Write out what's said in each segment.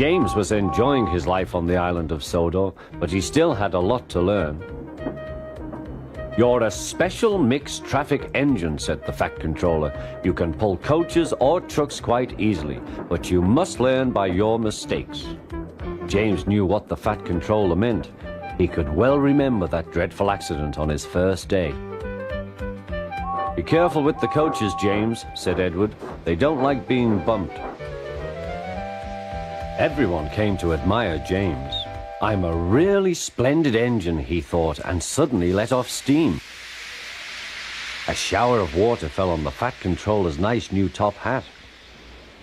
James was enjoying his life on the island of Sodor, but he still had a lot to learn. "You're a special mixed traffic engine," said the Fat Controller. "You can pull coaches or trucks quite easily, but you must learn by your mistakes." James knew what the Fat Controller meant. He could well remember that dreadful accident on his first day. "Be careful with the coaches, James," said Edward. "They don't like being bumped." Everyone came to admire James. "I'm a really splendid engine," he thought, and suddenly let off steam. A shower of water fell on the Fat Controller's nice new top hat.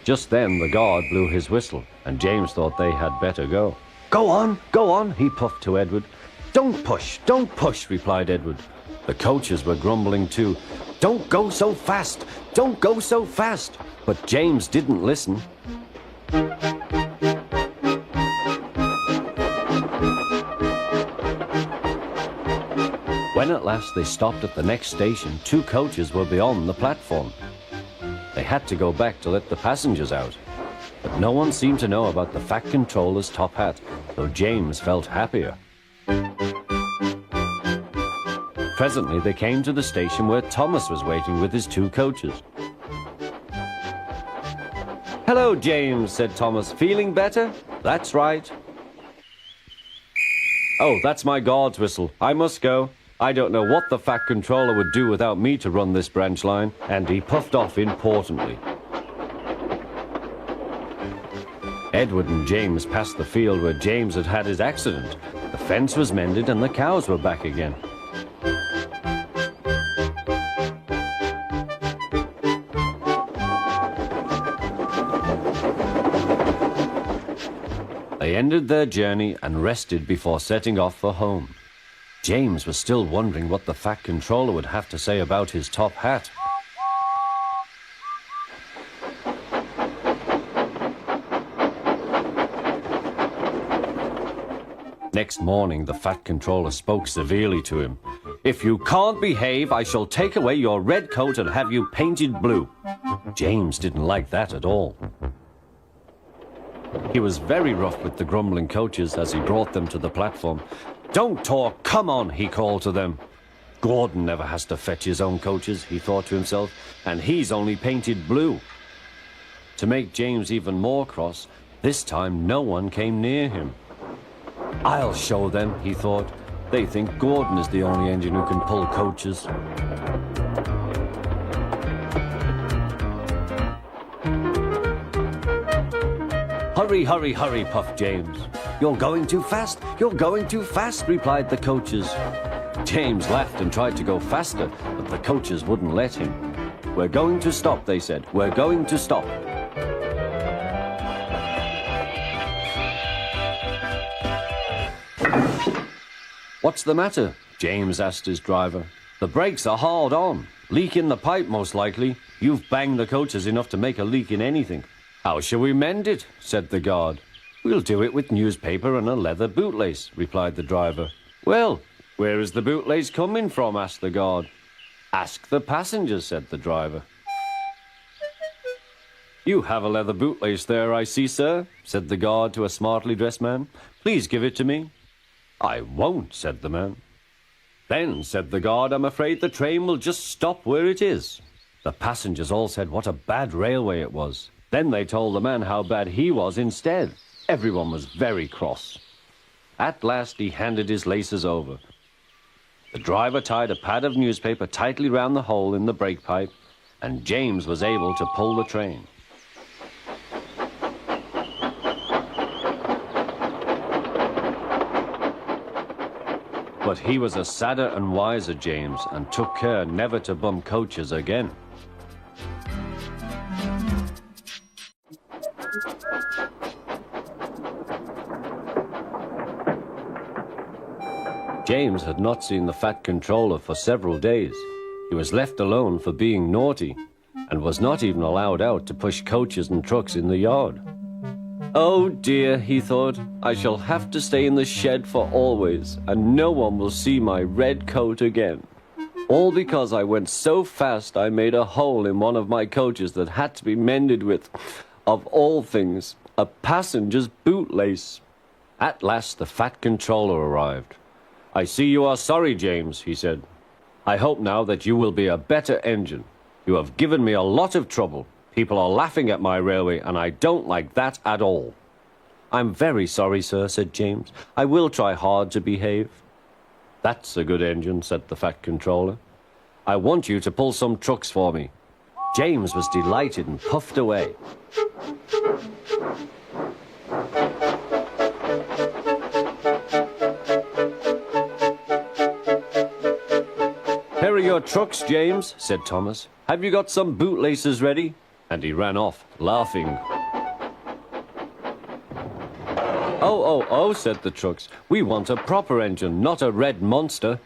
Just then the guard blew his whistle, and James thought they had better go. Go on," he puffed to Edward. Don't push," replied Edward. The coaches were grumbling too. Don't go so fast! But James didn't listen. When at last they stopped at the next station, 2 coaches were beyond the platform. They had to go back to let the passengers out. But no one seemed to know about the Fat Controller's top hat, though James felt happier. Presently they came to the station where Thomas was waiting with his 2 coaches. "Hello, James," said Thomas. "Feeling better?" "That's right." "Oh, that's my guard's whistle. I must go. I don't know what the Fat Controller would do without me to run this branch line," and he puffed off importantly. Edward and James passed the field where James had had his accident. The fence was mended and the cows were back again. They ended their journey and rested before setting off for home. James was still wondering what the Fat Controller would have to say about his top hat. Next morning, the Fat Controller spoke severely to him. "If you can't behave, I shall take away your red coat and have you painted blue." James didn't like that at all. He was very rough with the grumbling coaches as he brought them to the platform. "Don't talk, come on," he called to them. "Gordon never has to fetch his own coaches," he thought to himself, "and he's only painted blue." To make James even more cross, this time no one came near him. "I'll show them," he thought. "They think Gordon is the only engine who can pull coaches." Hurry, puffed James. You're going too fast, replied the coaches. James laughed and tried to go faster, but the coaches wouldn't let him. "We're going to stop," they said. "We're going to stop." "What's the matter?" James asked his driver. "The brakes are hard on. Leak in the pipe, most likely. You've banged the coaches enough to make a leak in anything." "How shall we mend it?" said the guard. "We'll do it with newspaper and a leather bootlace," replied the driver. "Well, where is the bootlace coming from?" asked the guard. "Ask the passengers," said the driver. "You have a leather bootlace there, I see, sir," said the guard to a smartly dressed man. "Please give it to me." "I won't," said the man. "Then," said the guard, "I'm afraid the train will just stop where it is." The passengers all said what a bad railway it was. Then they told the man how bad he was instead. Everyone was very cross. At last he handed his laces over. The driver tied a pad of newspaper tightly round the hole in the brake pipe, and James was able to pull the train. But he was a sadder and wiser James, and took care never to bump coaches again. James had not seen the Fat Controller for several days. He was left alone for being naughty, and was not even allowed out to push coaches and trucks in the yard. "Oh dear," he thought, "I shall have to stay in the shed for always, and no one will see my red coat again. All because I went so fast I made a hole in one of my coaches that had to be mended with, of all things, A passenger's bootlace. At last the fat controller arrived. "I see you are sorry, James," he said. "I hope now that you will be a better engine. You have given me a lot of trouble. People are laughing at my railway, and I don't like that at all." "I'm very sorry, sir," said James. "I will try hard to behave." "That's a good engine," said the fat controller. "I want you to pull some trucks for me." James was delighted and puffed away. "Here are your trucks, James," said Thomas. "Have you got some bootlaces ready?" And he ran off, laughing. Oh, said the trucks. "We want a proper engine, not a red monster."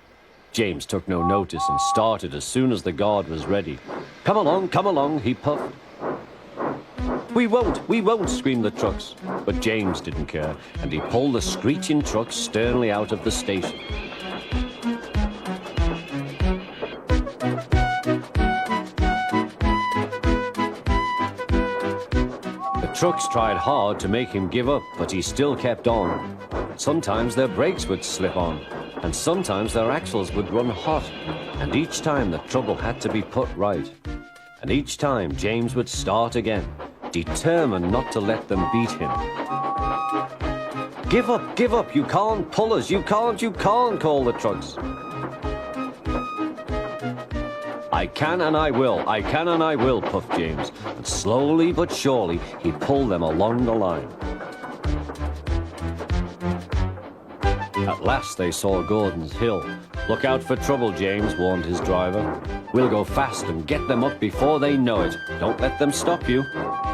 James took no notice and started as soon as the guard was ready. Come along, he puffed. We won't, screamed the trucks. But James didn't care, and he pulled the screeching truck sternly out of the station. The trucks tried hard to make him give up, but he still kept on. Sometimes their brakes would slip on, and sometimes their axles would run hot, and each time the trouble had to be put right. And each time James would start again, determined not to let them beat him. Give up, you can't pull us, you can't, called the trucks. I can and I will, puffed James, and slowly but surely he pulled them along the line. At last they saw Gordon's hill. Look out for trouble, James, warned his driver. We'll go fast and get them up before they know it. Don't let them stop you.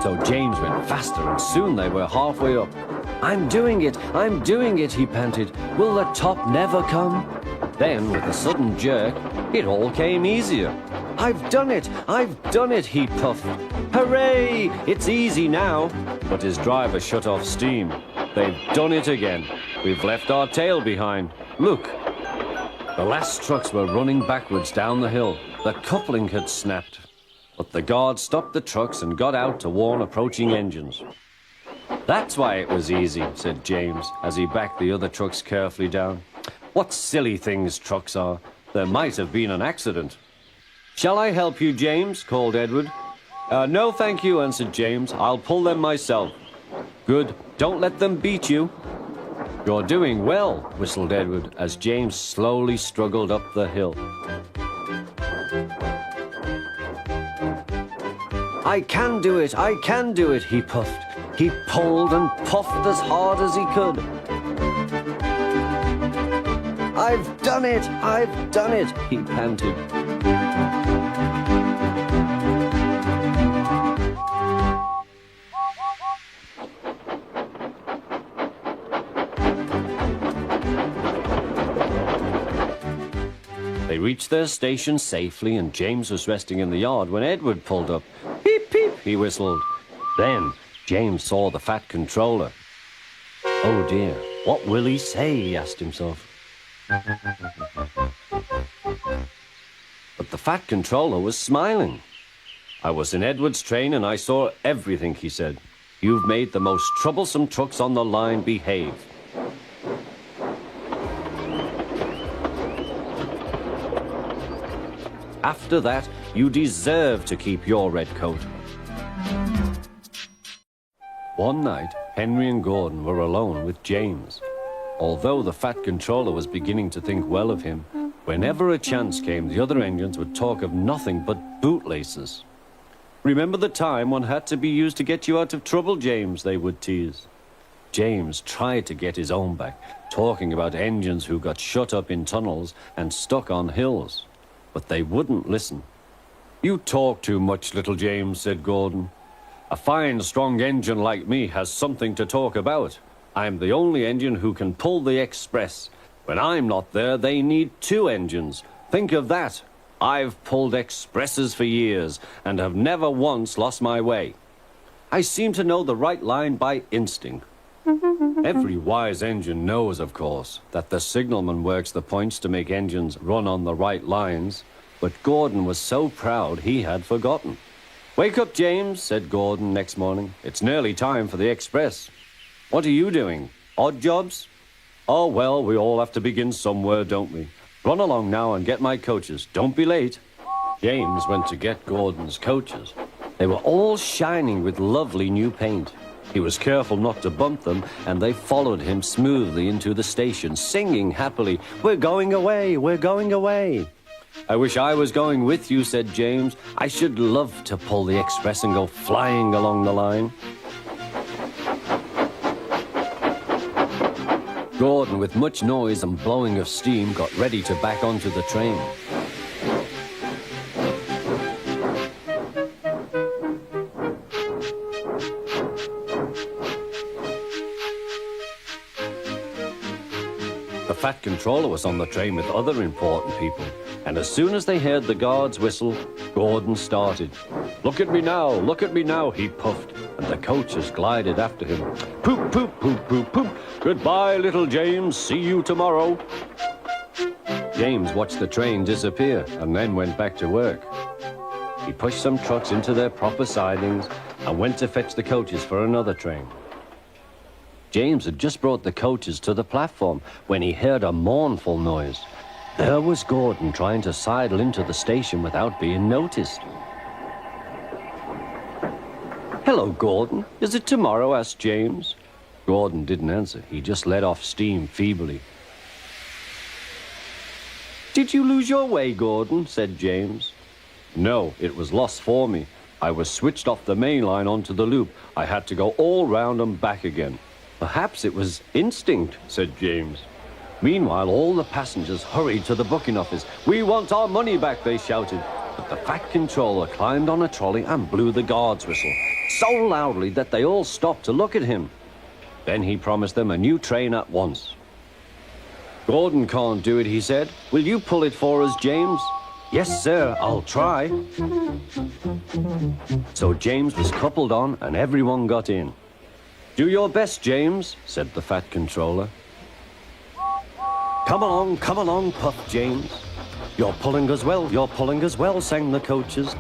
So James went faster, and soon they were halfway up. I'm doing it, he panted. Will the top never come? Then, with a sudden jerk, it all came easier. I've done it, he puffed. Hooray! It's easy now. But his driver shut off steam. They've done it again. We've left our tail behind. Look. The last trucks were running backwards down the hill. The coupling had snapped. But the guard stopped the trucks and got out to warn approaching engines. That's why it was easy, said James, as he backed the other trucks carefully down. What silly things trucks are. There might have been an accident. Shall I help you, James? Called Edward. No, thank you, answered James. I'll pull them myself. Good. Don't let them beat you. You're doing well, whistled Edward, as James slowly struggled up the hill. I can do it, he puffed. He pulled and puffed as hard as he could. I've done it, he panted. They reached their station safely, and James was resting in the yard when Edward pulled up. Peep, peep, he whistled. Then James saw the fat controller. Oh dear, what will he say, he asked himself. But the fat controller was smiling. I was in Edward's train and I saw everything, he said. You've made the most troublesome trucks on the line behave. After that, you deserve to keep your red coat. One night, Henry and Gordon were alone with James. Although the fat controller was beginning to think well of him, whenever a chance came, the other engines would talk of nothing but bootlaces. Remember the time one had to be used to get you out of trouble, James, they would tease. James tried to get his own back, talking about engines who got shut up in tunnels and stuck on hills. But they wouldn't listen. You talk too much, little James, said Gordon. A fine, strong engine like me has something to talk about. I'm the only engine who can pull the express. When I'm not there, they need two engines. Think of that. I've pulled expresses for years and have never once lost my way. I seem to know the right line by instinct. Every wise engine knows, of course, that the signalman works the points to make engines run on the right lines, but Gordon was so proud he had forgotten. Wake up, James, said Gordon next morning. It's nearly time for the express. What are you doing? Odd jobs? Oh, well, we all have to begin somewhere, don't we? Run along now and get my coaches. Don't be late. James went to get Gordon's coaches. They were all shining with lovely new paint. He was careful not to bump them, and they followed him smoothly into the station, singing happily, "We're going away, we're going away." "I wish I was going with you," said James. "I should love to pull the express and go flying along the line." Gordon, with much noise and blowing of steam, got ready to back onto the train. The Fat Controller was on the train with other important people, and as soon as they heard the guard's whistle, Gordon started. Look at me now, he puffed, and the coaches glided after him. Poop, poop, poop, poop, poop. Goodbye, little James, see you tomorrow. James watched the train disappear and then went back to work. He pushed some trucks into their proper sidings and went to fetch the coaches for another train. James had just brought the coaches to the platform when he heard a mournful noise. There was Gordon trying to sidle into the station without being noticed. "Hello, Gordon. Is it tomorrow?" asked James. Gordon didn't answer. He just let off steam feebly. "Did you lose your way, Gordon?" said James. "No, it was lost for me. I was switched off the main line onto the loop. I had to go all round and back again." "Perhaps it was instinct," said James. Meanwhile, all the passengers hurried to the booking office. "We want our money back," they shouted. But the Fat Controller climbed on a trolley and blew the guard's whistle, so loudly that they all stopped to look at him. Then he promised them a new train at once. "Gordon can't do it," he said. "Will you pull it for us, James?" "Yes, sir, I'll try." So James was coupled on and everyone got in. "Do your best, James," said the Fat Controller. Come along, puffed James. You're pulling us well, sang the coaches.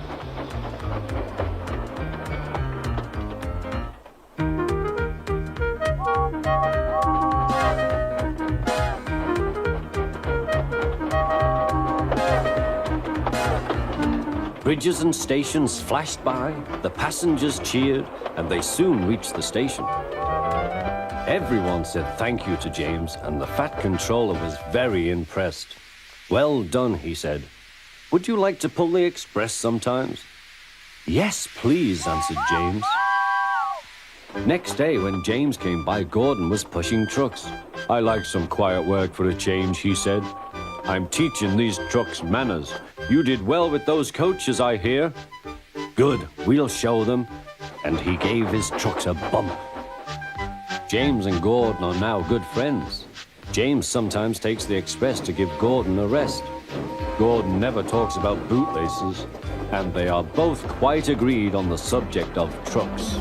Bridges and stations flashed by, the passengers cheered, and they soon reached the station. Everyone said thank you to James, and the Fat Controller was very impressed. "Well done," he said. "Would you like to pull the express sometimes?" "Yes, please," answered James. Next day, when James came by, Gordon was pushing trucks. "I like some quiet work for a change," he said. "I'm teaching these trucks manners. You did well with those coaches, I hear." "Good, we'll show them." And he gave his trucks a bump. James and Gordon are now good friends. James sometimes takes the express to give Gordon a rest. Gordon never talks about bootlaces, and they are both quite agreed on the subject of trucks.